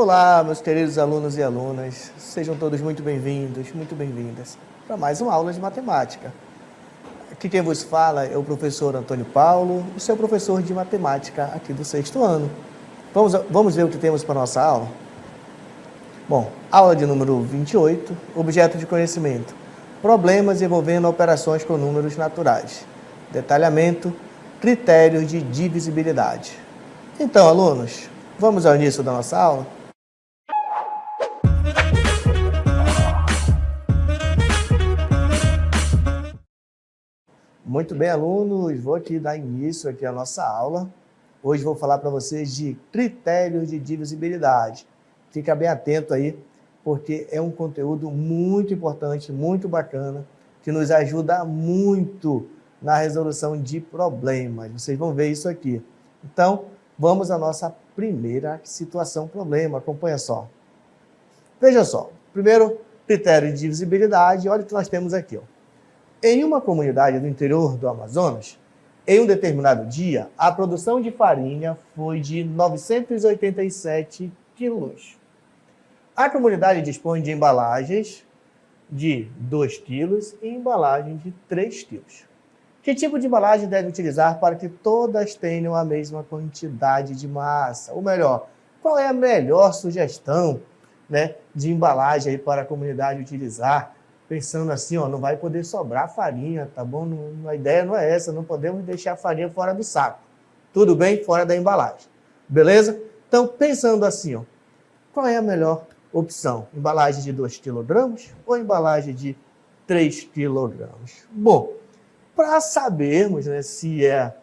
Olá, meus queridos alunos e alunas, sejam todos muito bem-vindos, muito bem-vindas para mais uma aula de matemática. Aqui quem vos fala é o professor Antônio Paulo, o seu professor de matemática aqui do 6º ano. Vamos ver o que temos para a nossa aula? Bom, aula de número 28, objeto de conhecimento, problemas envolvendo operações com números naturais, detalhamento, critérios de divisibilidade. Então, alunos, vamos ao início da nossa aula? Muito bem, alunos, vou aqui dar início à nossa aula. Hoje vou falar para vocês de critérios de divisibilidade. Fica bem atento aí, porque é um conteúdo muito importante, muito bacana, que nos ajuda muito na resolução de problemas. Vocês vão ver isso aqui. Então, vamos à nossa primeira situação problema. Acompanha só. Veja só. Primeiro, critério de divisibilidade. Olha o que nós temos aqui, ó. Em uma comunidade do interior do Amazonas, em um determinado dia, a produção de farinha foi de 987 quilos. A comunidade dispõe de embalagens de 2 quilos e embalagens de 3 quilos. Que tipo de embalagem deve utilizar para que todas tenham a mesma quantidade de massa? Ou melhor, qual é a melhor sugestão, de embalagem aí para a comunidade utilizar? Pensando assim, ó, não vai poder sobrar farinha, tá bom? A ideia não é essa, não podemos deixar a farinha fora do saco. Tudo bem? Fora da embalagem. Beleza? Então, pensando assim, ó, qual é a melhor opção? Embalagem de 2 kg ou embalagem de 3 kg? Bom, para sabermos se é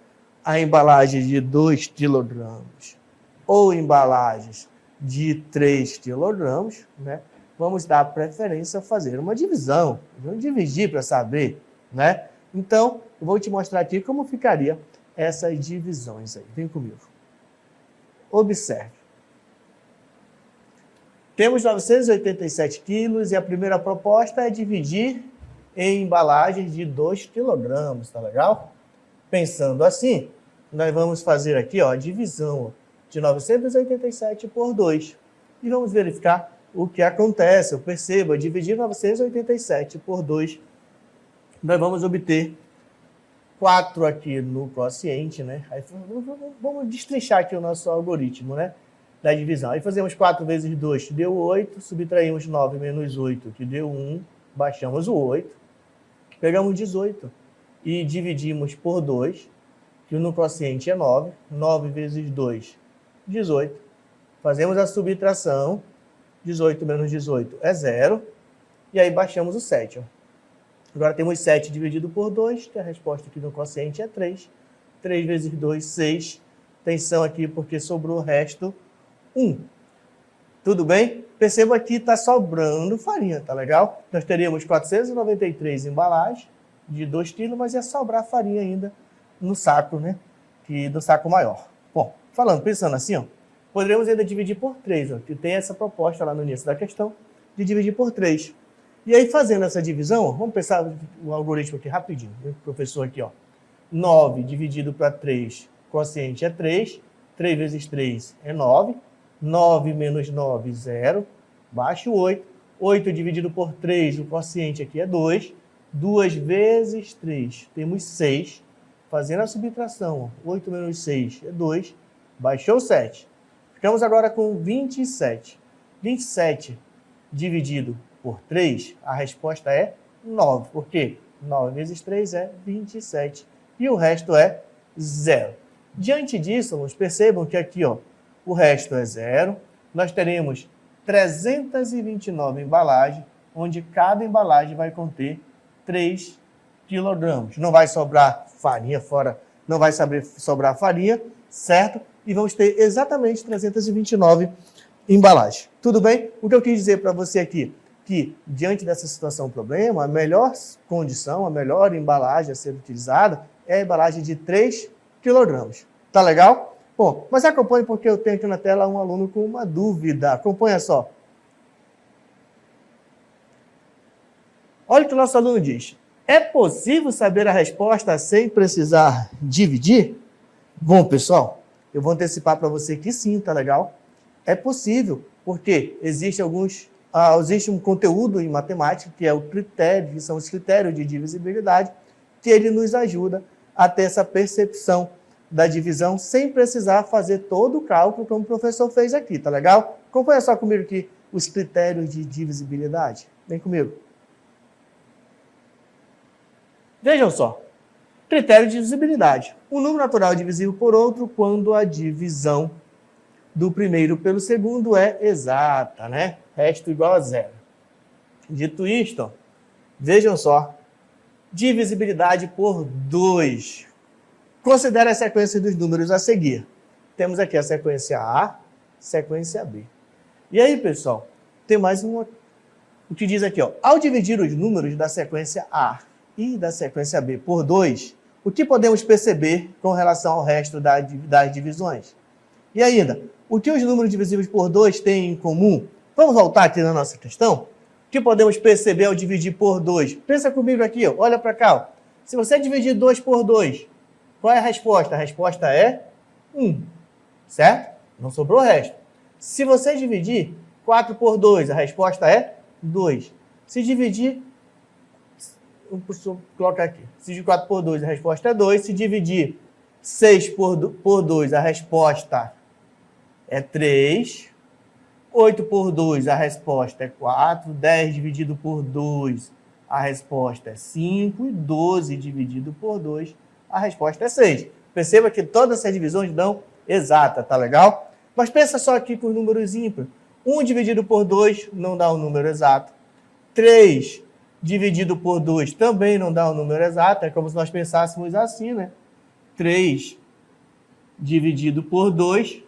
a embalagem de 2 kg ou embalagens de 3 kg, vamos dar preferência a fazer uma divisão. Vamos dividir para saber, Então, eu vou te mostrar aqui como ficaria essas divisões aí. Vem comigo. Observe. Temos 987 quilos e a primeira proposta é dividir em embalagens de 2 kg, tá legal? Pensando assim, nós vamos fazer aqui, ó, a divisão de 987 por 2. E vamos verificar o que acontece. Eu percebo, dividir 987 por 2, nós vamos obter 4 aqui no quociente, Aí vamos destrinchar aqui o nosso algoritmo, da divisão. Aí fazemos 4 vezes 2, que deu 8, subtraímos 9 menos 8, que deu 1, baixamos o 8, pegamos 18 e dividimos por 2, que no quociente é 9, 9 vezes 2, 18. Fazemos a subtração, 18 menos 18 é 0, e aí baixamos o 7. Ó. Agora temos 7 dividido por 2, que a resposta aqui no quociente é 3. 3 vezes 2, 6. Atenção aqui, porque sobrou o resto, 1. Tudo bem? Perceba que está sobrando farinha, tá legal? Nós teríamos 493 embalagens de 2 kg, mas ia sobrar farinha ainda no saco, do saco maior. Bom, pensando assim, ó, poderíamos ainda dividir por 3, ó, que tem essa proposta lá no início da questão, de dividir por 3. E aí, fazendo essa divisão, vamos pensar o algoritmo aqui rapidinho, professor aqui, ó. 9 dividido para 3, quociente é 3, 3 vezes 3 é 9, 9 menos 9, 0, baixa o 8, 8 dividido por 3, o quociente aqui é 2, 2 vezes 3, temos 6, fazendo a subtração, ó, 8 menos 6 é 2, baixou o 7. Ficamos agora com 27. 27 dividido por 3, a resposta é 9. Por quê? 9 vezes 3 é 27. E o resto é 0. Diante disso, percebam que aqui, ó, o resto é 0. Nós teremos 329 embalagens, onde cada embalagem vai conter 3 kg. Não vai sobrar farinha fora, não vai sobrar farinha, certo? E vamos ter exatamente 329 embalagens. Tudo bem? O que eu quis dizer para você aqui, que diante dessa situação problema, a melhor condição, a melhor embalagem a ser utilizada é a embalagem de 3 kg. Tá legal? Bom, mas acompanhe porque eu tenho aqui na tela um aluno com uma dúvida. Acompanha só. Olha o que o nosso aluno diz. É possível saber a resposta sem precisar dividir? Bom, pessoal, eu vou antecipar para você que sim, tá legal? É possível. Porque existe um conteúdo em matemática, que é o critério, que são os critérios de divisibilidade, que ele nos ajuda a ter essa percepção da divisão sem precisar fazer todo o cálculo como o professor fez aqui, tá legal? Acompanha só comigo aqui os critérios de divisibilidade. Vem comigo. Vejam só. Critério de divisibilidade. Um número natural é divisível por outro quando a divisão do primeiro pelo segundo é exata, né? Resto igual a zero. Dito isto, vejam só. Divisibilidade por 2. Considere a sequência dos números a seguir. Temos aqui a sequência A, sequência B. E aí, pessoal, tem mais uma. O que diz aqui, ó. Ao dividir os números da sequência A e da sequência B por 2, o que podemos perceber com relação ao resto das divisões? E ainda, o que os números divisíveis por 2 têm em comum? Vamos voltar aqui na nossa questão? O que podemos perceber ao dividir por 2? Pensa comigo aqui, ó. Olha para cá. Ó. Se você dividir 2 por 2, qual é a resposta? A resposta é 1, certo? Não sobrou o resto. Se você dividir 4 por 2, a resposta é 2. Se dividir, vou colocar aqui. Se dividir 4 por 2, a resposta é 2. Se dividir 6 por 2, a resposta é 3. 8 por 2, a resposta é 4. 10 dividido por 2, a resposta é 5. E 12 dividido por 2, a resposta é 6. Perceba que todas essas divisões dão exata, tá legal? Mas pensa só aqui com os números ímpares. 1 dividido por 2 não dá um número exato. 3 dividido por 2 também não dá um número exato. É como se nós pensássemos assim, né? 3 dividido por 2.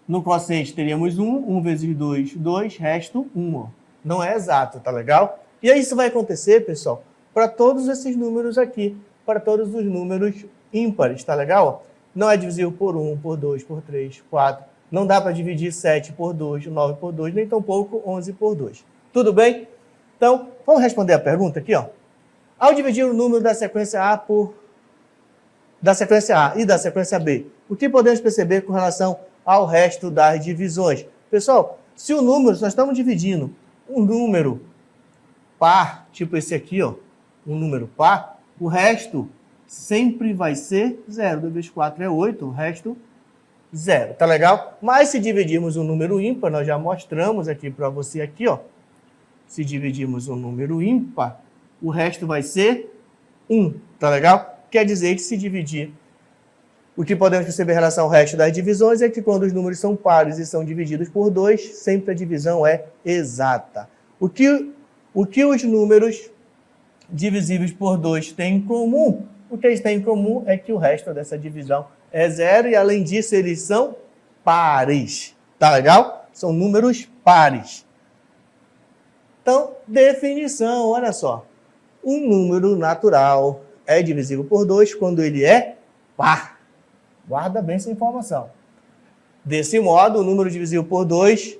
No quociente teríamos 1. 1 vezes 2, 2. Resto 1. Ó. Não é exato, tá legal? E aí isso vai acontecer, pessoal, para todos esses números aqui. Para todos os números ímpares, tá legal? Não é divisível por 1, por 2, por 3, 4. Não dá para dividir 7 por 2, 9 por 2, nem tampouco 11 por 2. Tudo bem? Então, vamos responder a pergunta aqui, ó. Ao dividir o número da sequência A e da sequência B, o que podemos perceber com relação ao resto das divisões? Pessoal, se nós estamos dividindo um número par, tipo esse aqui, ó, um número par, o resto sempre vai ser 0. 2 vezes 4 é 8, o resto 0. Tá legal? Mas se dividirmos um número ímpar, nós já mostramos aqui para você aqui, ó. Se dividirmos um número ímpar, o resto vai ser 1. Tá legal? Quer dizer que se dividir, o que podemos perceber em relação ao resto das divisões é que quando os números são pares e são divididos por 2, sempre a divisão é exata. O que os números divisíveis por 2 têm em comum? O que eles têm em comum é que o resto dessa divisão é 0 e, além disso, eles são pares. Tá legal? São números pares. Então, definição, olha só. Um número natural é divisível por 2 quando ele é par. Guarda bem essa informação. Desse modo, o número divisível por 2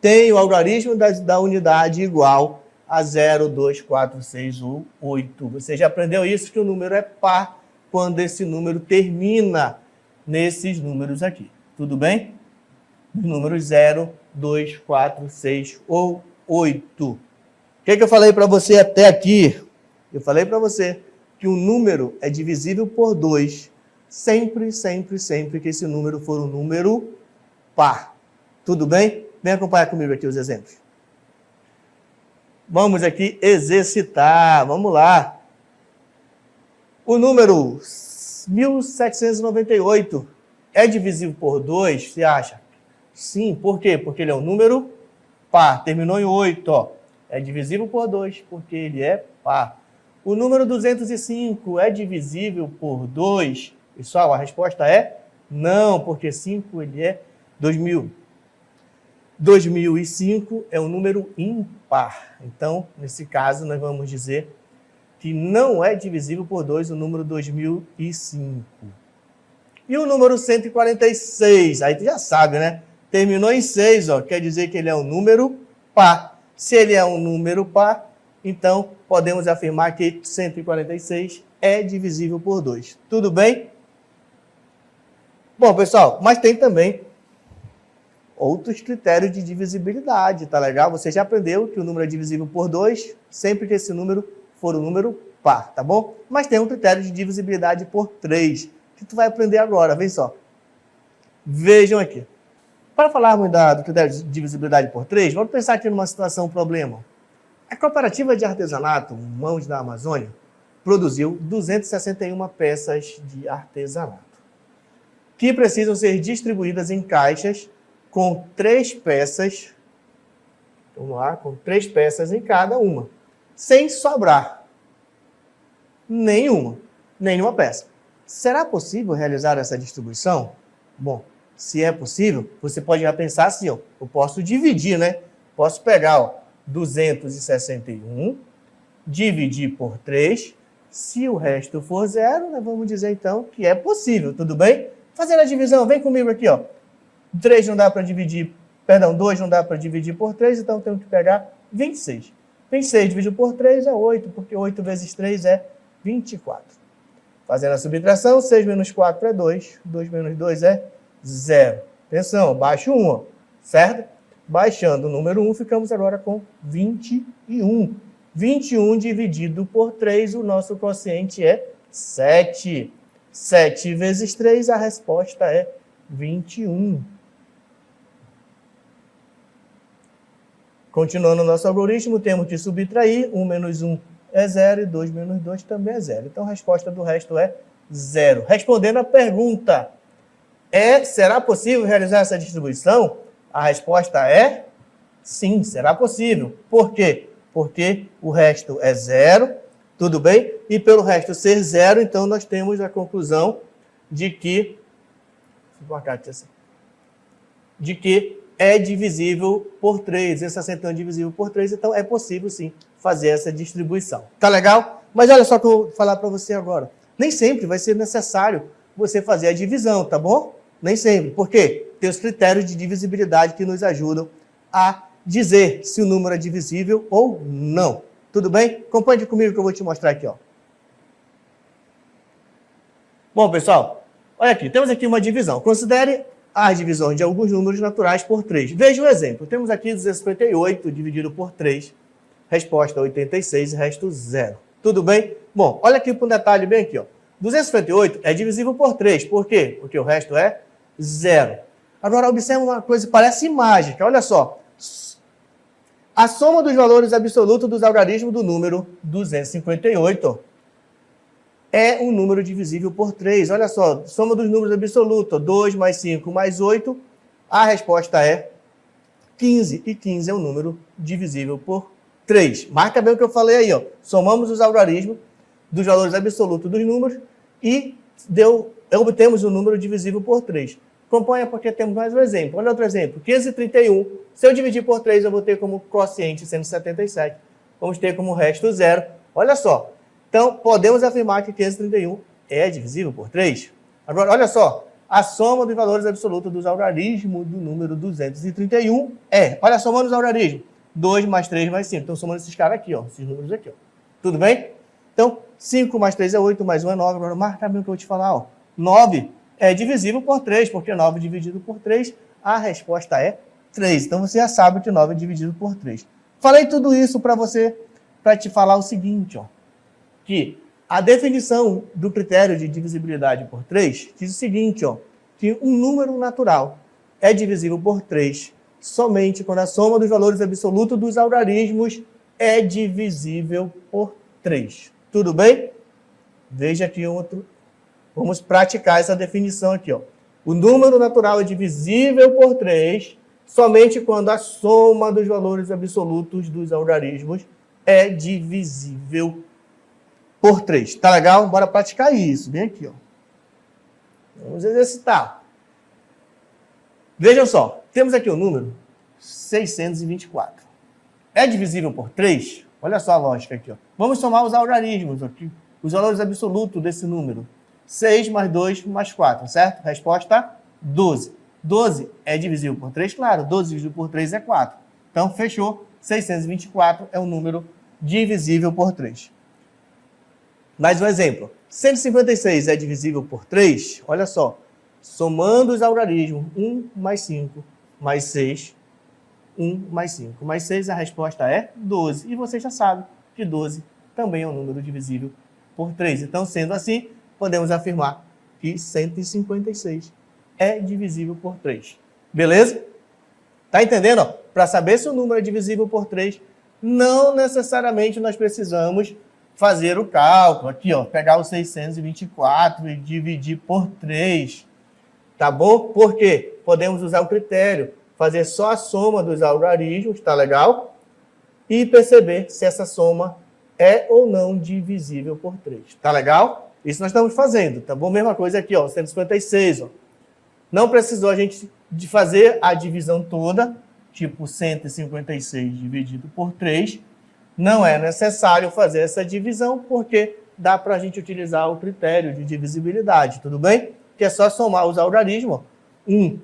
tem o algarismo da unidade igual a 0, 2, 4, 6 ou 8. Você já aprendeu isso, que o número é par quando esse número termina nesses números aqui. Tudo bem? Os números 0, 2, 4, 6 ou 8. O que eu falei para você até aqui? Eu falei para você que o número é divisível por 2 sempre, sempre, sempre que esse número for um número par. Tudo bem? Vem acompanhar comigo aqui os exemplos. Vamos aqui exercitar. Vamos lá. O número 1798 é divisível por 2, você acha? Sim, por quê? Porque ele é um número par. Terminou em 8, ó. É divisível por 2, porque ele é par. O número 205 é divisível por 2? Pessoal, a resposta é não, porque 5 ele é 2000. 2005 é um número ímpar. Então, nesse caso, nós vamos dizer que não é divisível por 2 o número 2005. E o número 146, aí tu já sabe, né? Terminou em 6, ó, quer dizer que ele é um número par. Se ele é um número par, então podemos afirmar que 146 é divisível por 2. Tudo bem? Bom, pessoal, mas tem também outros critérios de divisibilidade, tá legal? Você já aprendeu que o número é divisível por 2 sempre que esse número for um número par, tá bom? Mas tem um critério de divisibilidade por 3, que tu vai aprender agora, vem só. Vejam aqui. Para falarmos do critério de divisibilidade por 3, vamos pensar aqui numa situação, um problema. A cooperativa de artesanato Mãos da Amazônia produziu 261 peças de artesanato, que precisam ser distribuídas em caixas com 3 peças, vamos lá, com 3 peças em cada uma, sem sobrar nenhuma peça. Será possível realizar essa distribuição? Bom, se é possível, você pode já pensar assim, ó, eu posso dividir, né? Posso pegar, ó, 261, dividir por 3, se o resto for 0, né, vamos dizer então que é possível, tudo bem? Fazendo a divisão, vem comigo aqui, ó. 3 não dá para dividir, perdão, 2 não dá para dividir por 3, então temos que pegar 26. 26 dividido por 3 é 8, porque 8 vezes 3 é 24. Fazendo a subtração, 6 menos 4 é 2, 2 menos 2 é 0. Atenção, baixo 1, ó, certo? Baixando o número 1, ficamos agora com 21. 21 dividido por 3, o nosso quociente é 7. 7 vezes 3, a resposta é 21. Continuando o nosso algoritmo, temos que subtrair. 1 menos 1 é 0 e 2 menos 2 também é 0. Então, a resposta do resto é 0. Respondendo a pergunta, será possível realizar essa distribuição? A resposta é sim, será possível. Por quê? Porque o resto é 0, tudo bem? E pelo resto ser 0, então nós temos a conclusão de que é divisível por 3. Esse acento é divisível por 3, então é possível sim fazer essa distribuição. Tá legal? Mas olha só o que eu vou falar para você agora. Nem sempre vai ser necessário você fazer a divisão, tá bom? Nem sempre. Por quê? Tem os critérios de divisibilidade que nos ajudam a dizer se o número é divisível ou não. Tudo bem? Acompanhe comigo que eu vou te mostrar aqui, ó. Bom, pessoal, olha aqui. Temos aqui uma divisão. Considere as divisões de alguns números naturais por 3. Veja o exemplo. Temos aqui 258 dividido por 3. Resposta 86 e resto 0. Tudo bem? Bom, olha aqui para um detalhe bem aqui, ó. 258 é divisível por 3. Por quê? Porque o resto é 0. Agora, observe uma coisa que parece mágica. Olha só. A soma dos valores absolutos dos algarismos do número 258 é um número divisível por 3. Olha só, soma dos números absolutos, 2 mais 5 mais 8, a resposta é 15. E 15 é um número divisível por 3. Marca bem o que eu falei aí, ó. Somamos os algarismos dos valores absolutos dos números e obtemos um número divisível por 3. Acompanha porque temos mais um exemplo. Olha outro exemplo. 531. Se eu dividir por 3, eu vou ter como quociente 177. Vamos ter como resto 0. Olha só. Então, podemos afirmar que 531 é divisível por 3. Agora, olha só. A soma dos valores absolutos dos algarismos do número 231 é... Olha, somando os algarismos. 2 mais 3 mais 5. Então, somando esses caras aqui, ó. Esses números aqui, ó. Tudo bem? Então, 5 mais 3 é 8, mais 1 é 9. Agora, marca bem o que eu vou te falar, ó. 9 é divisível por 3, porque 9 dividido por 3, a resposta é 3. Então, você já sabe que 9 é dividido por 3. Falei tudo isso para te falar o seguinte, ó, que a definição do critério de divisibilidade por 3 diz o seguinte, ó, que um número natural é divisível por 3 somente quando a soma dos valores absolutos dos algarismos é divisível por 3. Tudo bem? Veja aqui outro. Vamos praticar essa definição aqui, ó. O número natural é divisível por 3 somente quando a soma dos valores absolutos dos algarismos é divisível por 3. Tá legal? Bora praticar isso. Vem aqui, ó. Vamos exercitar. Vejam só. Temos aqui o número 624. É divisível por 3? Olha só a lógica aqui, ó. Vamos somar os algarismos aqui. Os valores absolutos desse número. 6 mais 2 mais 4, certo? Resposta 12. 12 é divisível por 3? Claro, 12 dividido por 3 é 4. Então, fechou. 624 é um número divisível por 3. Mais um exemplo. 156 é divisível por 3? Olha só. Somando os algarismos, 1 mais 5 mais 6, 1 mais 5 mais 6, a resposta é 12. E você já sabe que 12 também é um número divisível por 3. Então, sendo assim, podemos afirmar que 156 é divisível por 3. Beleza? Tá entendendo? Para saber se o número é divisível por 3, não necessariamente nós precisamos fazer o cálculo. Aqui, ó, pegar o 624 e dividir por 3. Tá bom? Por quê? Podemos usar o critério, fazer só a soma dos algarismos, tá legal? E perceber se essa soma é ou não divisível por 3. Tá legal? Isso nós estamos fazendo, tá bom? Mesma coisa aqui, ó, 156, ó. Não precisou a gente de fazer a divisão toda, tipo 156 dividido por 3. Não é necessário fazer essa divisão, porque dá para a gente utilizar o critério de divisibilidade, tudo bem? Que é só somar os algarismos. 1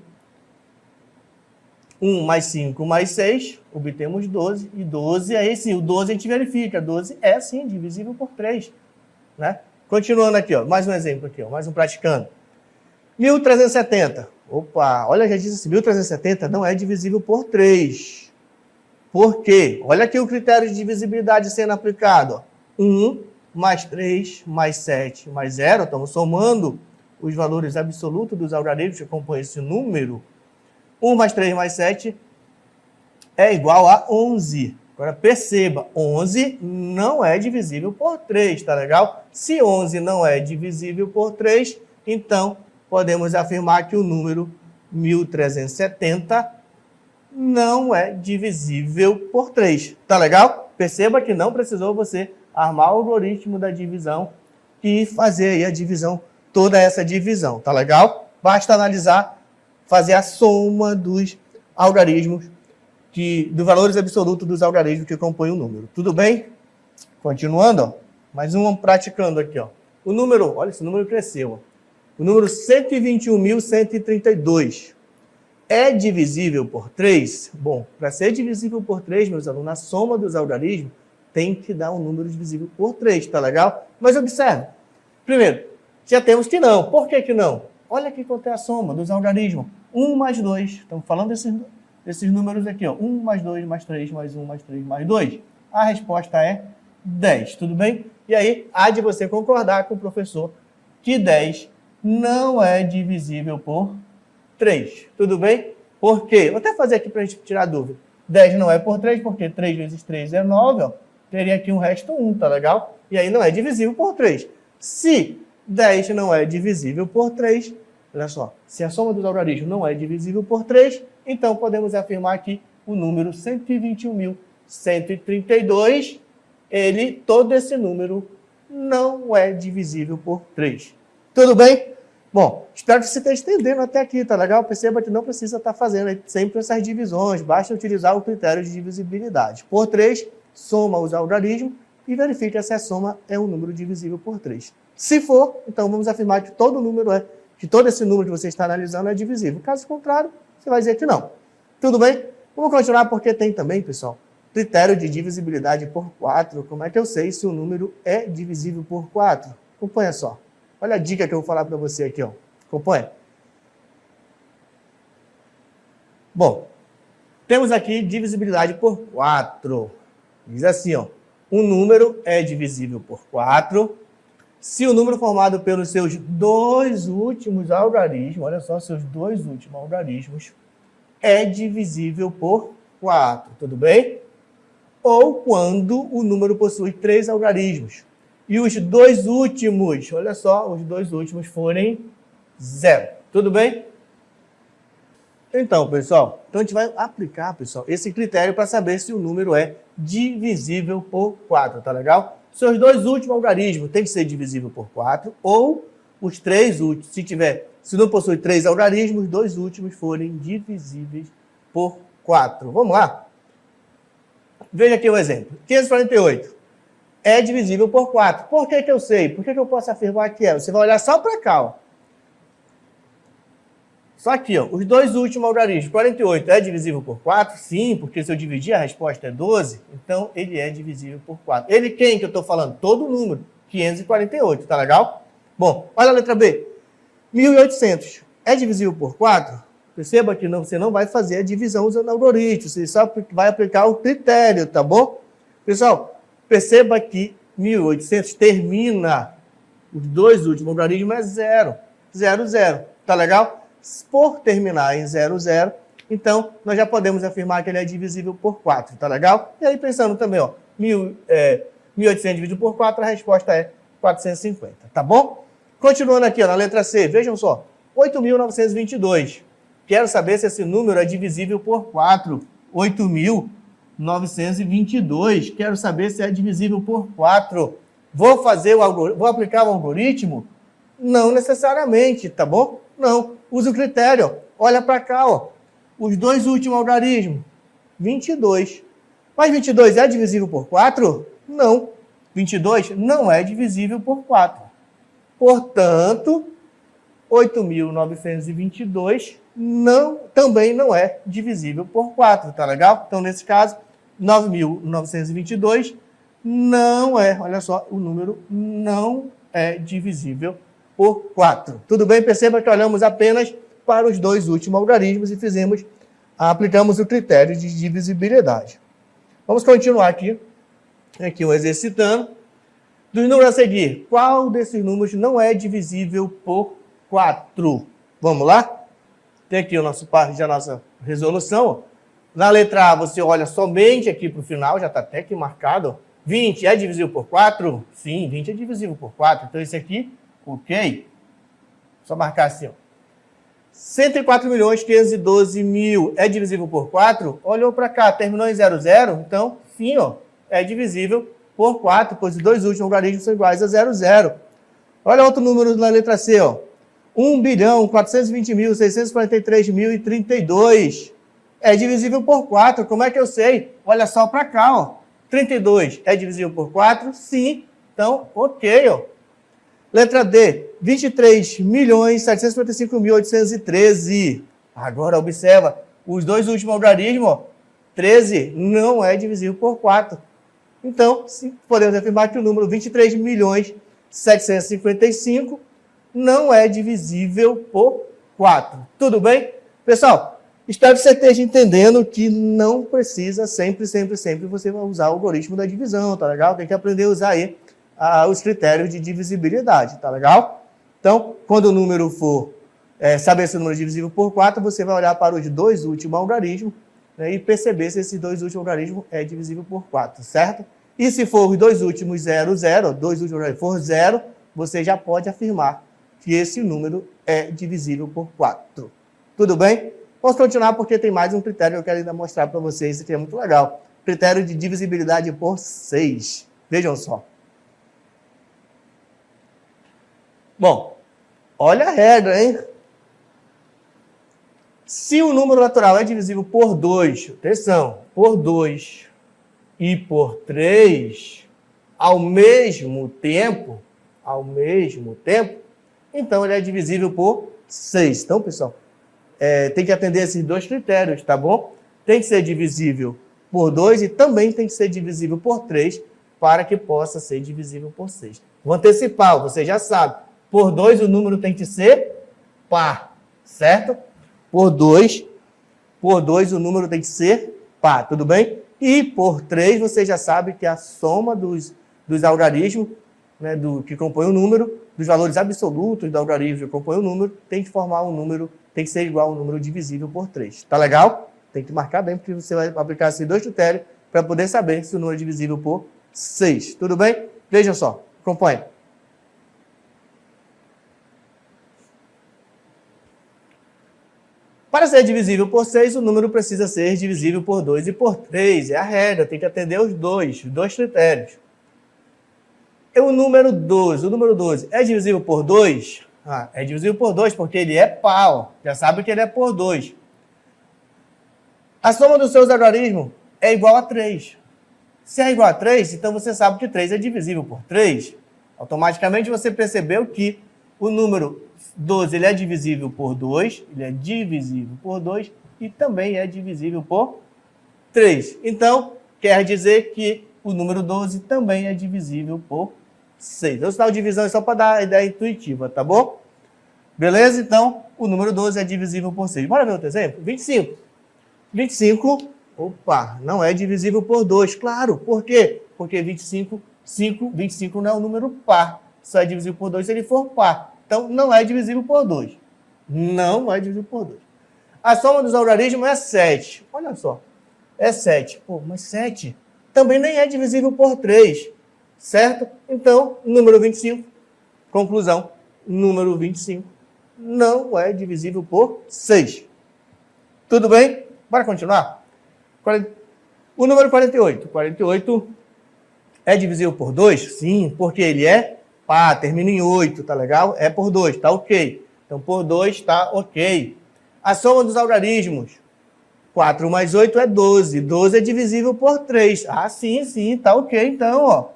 mais 5 mais 6, obtemos 12. E 12, aí sim, o 12 a gente verifica. 12 é sim divisível por 3. Né? Continuando aqui, ó, mais um exemplo aqui, ó, mais um praticando. 1370. Opa, olha, já disse assim, 1370 não é divisível por 3. Por quê? Olha aqui o critério de divisibilidade sendo aplicado. Ó. 1 mais 3 mais 7 mais 0. Estamos somando os valores absolutos dos algarismos que compõem esse número. 1 mais 3 mais 7 é igual a 11. Agora perceba, 11 não é divisível por 3, tá legal? Se 11 não é divisível por 3, então podemos afirmar que o número 1370 não é divisível por 3, tá legal? Perceba que não precisou você armar o algoritmo da divisão e fazer aí a divisão, toda essa divisão, tá legal? Basta analisar, fazer a soma dos algarismos, dos valores absolutos dos algarismos que compõem o número. Tudo bem? Continuando, ó, mais um praticando aqui. Ó. O número, olha, esse número cresceu. Ó. O número 121.132 é divisível por 3? Bom, para ser divisível por 3, meus alunos, a soma dos algarismos tem que dar um número divisível por 3, tá legal? Mas observe, primeiro, já temos que não. Por que não? Olha aqui quanto é a soma dos algarismos. 1 mais 2, estamos falando desses números aqui, ó. 1 mais 2 mais 3 mais 1 mais 3 mais 2. A resposta é 10, tudo bem? E aí, há de você concordar com o professor que 10 não é divisível por 3, tudo bem? Por quê? Vou até fazer aqui para a gente tirar dúvida. 10 não é por 3, porque 3 vezes 3 é 9, ó. Teria aqui um resto 1, tá legal? E aí não é divisível por 3. Se 10 não é divisível por 3, olha só, se a soma dos algarismos não é divisível por 3, então podemos afirmar que o número 121.132, todo esse número não é divisível por 3. Tudo bem? Bom, espero que você esteja entendendo até aqui, tá legal? Perceba que não precisa estar fazendo sempre essas divisões, basta utilizar o critério de divisibilidade. Por 3, soma os algarismos e verifica se a soma é um número divisível por 3. Se for, então vamos afirmar que todo esse número que você está analisando é divisível. Caso contrário, você vai dizer que não. Tudo bem? Vamos continuar porque tem também, pessoal, critério de divisibilidade por 4. Como é que eu sei se o número é divisível por 4? Acompanha só. Olha a dica que eu vou falar para você aqui, ó. Acompanha. Bom, temos aqui divisibilidade por 4. Diz assim, ó. Um número é divisível por 4 se o número formado pelos seus dois últimos algarismos, olha só, seus dois últimos algarismos, é divisível por 4, tudo bem? Ou quando o número possui 3 algarismos e os dois últimos, olha só, os dois últimos forem 0, tudo bem? Então, pessoal, a gente vai aplicar, pessoal, esse critério para saber se o número é divisível por 4, tá legal? Seus dois últimos algarismos têm que ser divisível por 4, ou os 3 últimos, se não possui 3 algarismos, os dois últimos forem divisíveis por 4. Vamos lá? Veja aqui o exemplo. 548 é divisível por 4. Por que eu sei? Por que eu posso afirmar que é? Você vai olhar só para cá, ó. Só aqui, ó, os dois últimos algarismos, 48 é divisível por 4? Sim, porque se eu dividir a resposta é 12, então ele é divisível por 4. Ele quem que eu estou falando? Todo o número, 548, tá legal? Bom, olha a letra B. 1800 é divisível por 4? Perceba que você não vai fazer a divisão usando algoritmo, você só vai aplicar o critério, tá bom? Pessoal, perceba que 1800 termina, os dois últimos algarismos é 0, 0, 0, tá legal? Por terminar em 0, 0, então nós já podemos afirmar que ele é divisível por 4, tá legal? E aí pensando também, ó, 1800 dividido por 4, a resposta é 450, tá bom? Continuando aqui, ó, na letra C, vejam só, 8.922. Quero saber se esse número é divisível por 4. 8.922. Quero saber se é divisível por 4. Vou aplicar o algoritmo? Não necessariamente, tá bom? Não. Use o critério. Olha para cá, ó. Os dois últimos algarismos. 22. Mas 22 é divisível por 4? Não. 22 não é divisível por 4. Portanto, 8.922 também não é divisível por 4, tá legal? Então, nesse caso, 9.922 não é, olha só, o número não é divisível por 4. Tudo bem? Perceba que olhamos apenas para os dois últimos algarismos e aplicamos o critério de divisibilidade. Vamos continuar aqui o exercitando. Dos números a seguir, qual desses números não é divisível por 4? Vamos lá? Tem aqui o nosso parte da nossa resolução. Na letra A, você olha somente aqui para o final, já está até aqui marcado. 20 é divisível por 4? Sim, 20 é divisível por 4. Então, esse aqui, ok. Só marcar assim, ó. 104.512.000 é divisível por 4? Olhou para cá, terminou em 00? Então, sim, ó, é divisível por 4, pois os dois últimos algarismos são iguais a 00. Olha outro número na letra C, ó. 1.420.643.032 é divisível por 4. Como é que eu sei? Olha só para cá, ó. 32 é divisível por 4? Sim. Então, ok, ó. Letra D, 23.755.813. Agora, observa, os dois últimos algarismos, ó, 13 não é divisível por 4. Então, podemos afirmar que o número 23.755 não é divisível por 4. Tudo bem? Pessoal, espero que você esteja entendendo que não precisa sempre você vai usar o algoritmo da divisão, tá legal? Tem que aprender a usar aí os critérios de divisibilidade, tá legal? Então, quando o número for saber se o número é divisível por 4, você vai olhar para os dois últimos algarismos, né, e perceber se esses dois últimos algarismos é divisível por 4, certo? E se for os dois últimos 0, 0, dois últimos algarismos for 0, você já pode afirmar que esse número é divisível por 4. Tudo bem? Vamos continuar porque tem mais um critério que eu quero ainda mostrar para vocês, que é muito legal. Critério de divisibilidade por 6. Vejam só. Bom, olha a regra, hein? Se o número natural é divisível por 2, atenção, por 2 e por 3, ao mesmo tempo, então ele é divisível por 6. Então, pessoal, tem que atender esses dois critérios, tá bom? Tem que ser divisível por 2 e também tem que ser divisível por 3 para que possa ser divisível por 6. Vou antecipar, você já sabe. Por 2 o número tem que ser par, certo? Por 2 o número tem que ser par, tudo bem? E por 3 você já sabe que a soma dos algarismos, né, que compõe o número, dos valores absolutos do algarismo que compõe o número, tem que formar um número, tem que ser igual a um número divisível por 3. Tá legal? Tem que marcar bem, porque você vai aplicar esses dois critérios para poder saber se o número é divisível por 6. Tudo bem? Vejam só, acompanhe. Para ser divisível por 6, o número precisa ser divisível por 2 e por 3. É a regra, tem que atender os dois critérios. O número 12 é divisível por 2? É divisível por 2 porque ele é par, ó. Já sabe que ele é por 2. A soma dos seus algarismos é igual a 3. Se é igual a 3, então você sabe que 3 é divisível por 3. Automaticamente você percebeu que o número 12 ele é divisível por 2, e também é divisível por 3. Então, quer dizer que o número 12 também é divisível por 6. O sinal de divisão é só para dar a ideia intuitiva, tá bom? Beleza? Então, o número 12 é divisível por 6. Bora ver outro exemplo? 25. 25, opa, não é divisível por 2. Claro, por quê? Porque 25 não é um número par. Só é divisível por 2 se ele for par. Então, não é divisível por 2. Não é divisível por 2. A soma dos algarismos é 7. Olha só. É 7. Pô, mas 7 também nem é divisível por 3. Certo? Então, número 25. Conclusão. Número 25 não é divisível por 6. Tudo bem? Bora continuar? O número 48. 48 é divisível por 2? Sim, porque ele é par, termina em 8, tá legal? É por 2, tá ok. Então, por 2 tá ok. A soma dos algarismos. 4 mais 8 é 12. 12 é divisível por 3. Ah, sim, tá ok. Então, ó.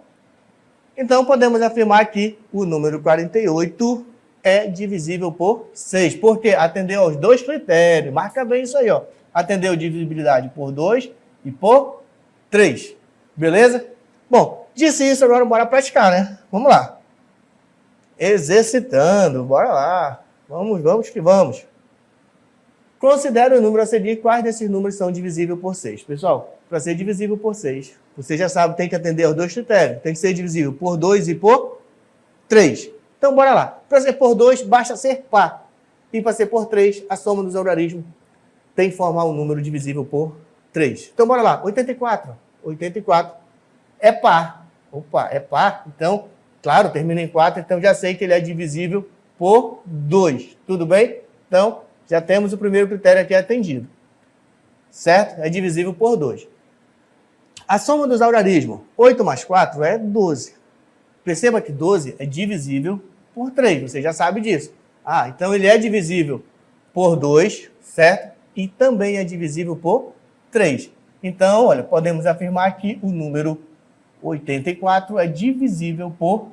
Então, podemos afirmar que o número 48 é divisível por 6. Porque atendeu aos dois critérios. Marca bem isso aí, ó. Atendeu divisibilidade por 2 e por 3. Beleza? Bom, disse isso, agora bora praticar, né? Vamos lá. Exercitando, bora lá. Vamos que vamos. Considere o número a seguir, quais desses números são divisíveis por 6. Pessoal, para ser divisível por 6, você já sabe, tem que atender aos dois critérios. Tem que ser divisível por 2 e por 3. Então, bora lá. Para ser por 2, basta ser par. E para ser por 3, a soma dos algarismos tem que formar um número divisível por 3. Então, bora lá. 84. 84 é par. Opa, é par. Então, claro, termina em 4, então já sei que ele é divisível por 2. Tudo bem? Então, já temos o primeiro critério aqui atendido. Certo? É divisível por 2. A soma dos algarismos. 8 mais 4 é 12. Perceba que 12 é divisível por 3. Você já sabe disso. Ah, então ele é divisível por 2, certo? E também é divisível por 3. Então, olha, podemos afirmar que o número 84 é divisível por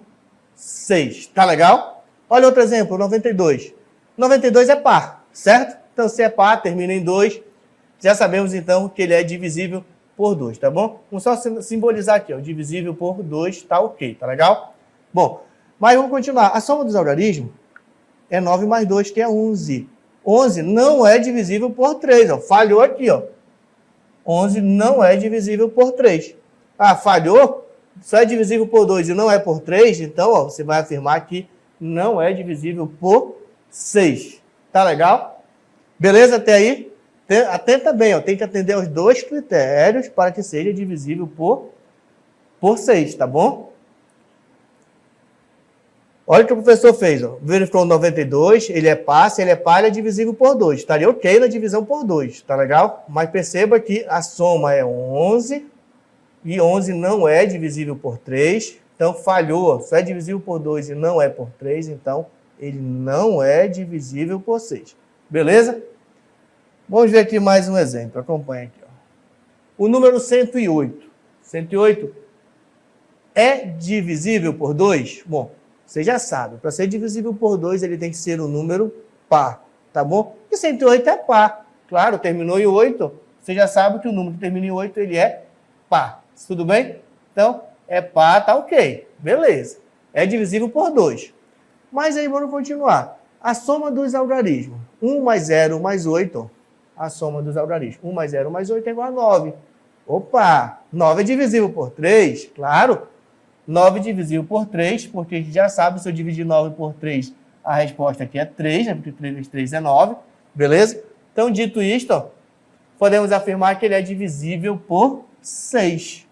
6. Tá legal? Olha outro exemplo, 92. 92 é par, certo? Então, se é par, termina em 2. Já sabemos, então, que ele é divisível por 2, tá bom? Vamos só simbolizar aqui, ó, divisível por 2, tá ok, tá legal? Bom, mas vamos continuar. A soma dos algarismos é 9 mais 2, que é 11. 11 não é divisível por 3, ó. Falhou aqui, ó. 11 não é divisível por 3. Ah, falhou? Só é divisível por 2 e não é por 3, então, ó, você vai afirmar que não é divisível por 6. Tá legal? Beleza até aí? Atenta bem, ó, tem que atender aos dois critérios para que seja divisível por 6, tá bom? Olha o que o professor fez, ó. Verificou 92, ele é par, se ele é par, ele é divisível por 2. Estaria ok na divisão por 2, tá legal? Mas perceba que a soma é 11, e 11 não é divisível por 3, então falhou, só é divisível por 2 e não é por 3, então ele não é divisível por 6. Beleza? Vamos ver aqui mais um exemplo, acompanha aqui. Ó. O número 108. 108 é divisível por 2? Bom, você já sabe, para ser divisível por 2 ele tem que ser um número par, tá bom? E 108 é par. Claro, terminou em 8, você já sabe que o número que termina em 8 ele é par. Tudo bem? Então, é par, tá ok. Beleza. É divisível por 2. Mas aí vamos continuar. A soma dos algarismos. 1 mais 0 mais 8. A soma dos algarismos. 1 mais 0 mais 8 é igual a 9. Opa! 9 é divisível por 3? Claro. 9 é divisível por 3, porque a gente já sabe, se eu dividir 9 por 3, a resposta aqui é 3, né? Porque 3 vezes 3 é 9. Beleza? Então, dito isto, ó, podemos afirmar que ele é divisível por 6.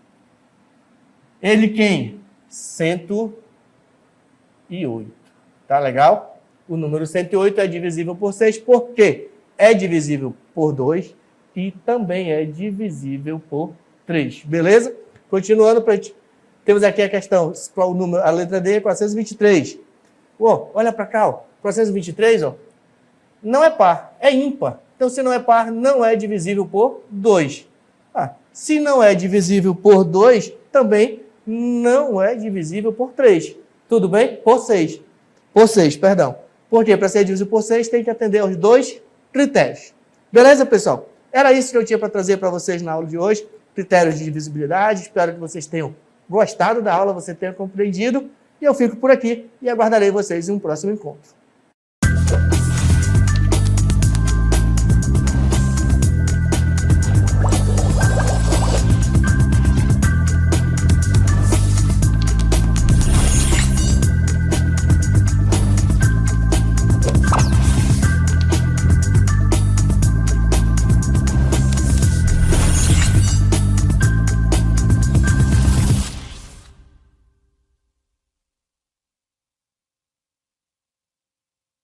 Ele quem? 108. Tá legal? O número 108 é divisível por 6, porque é divisível por 2 e também é divisível por 3. Beleza? Continuando, temos aqui a questão, qual o número? A letra D é 423. Ó, olha para cá, ó. 423, ó, não é par, é ímpar. Então, se não é par, não é divisível por 2. Se não é divisível por 2, também não é divisível por 3. Tudo bem? Por 6. Por 6, perdão. Porque para ser divisível por 6, tem que atender aos dois critérios. Beleza, pessoal? Era isso que eu tinha para trazer para vocês na aula de hoje. Critérios de divisibilidade. Espero que vocês tenham gostado da aula, você tenha compreendido. E eu fico por aqui e aguardarei vocês em um próximo encontro.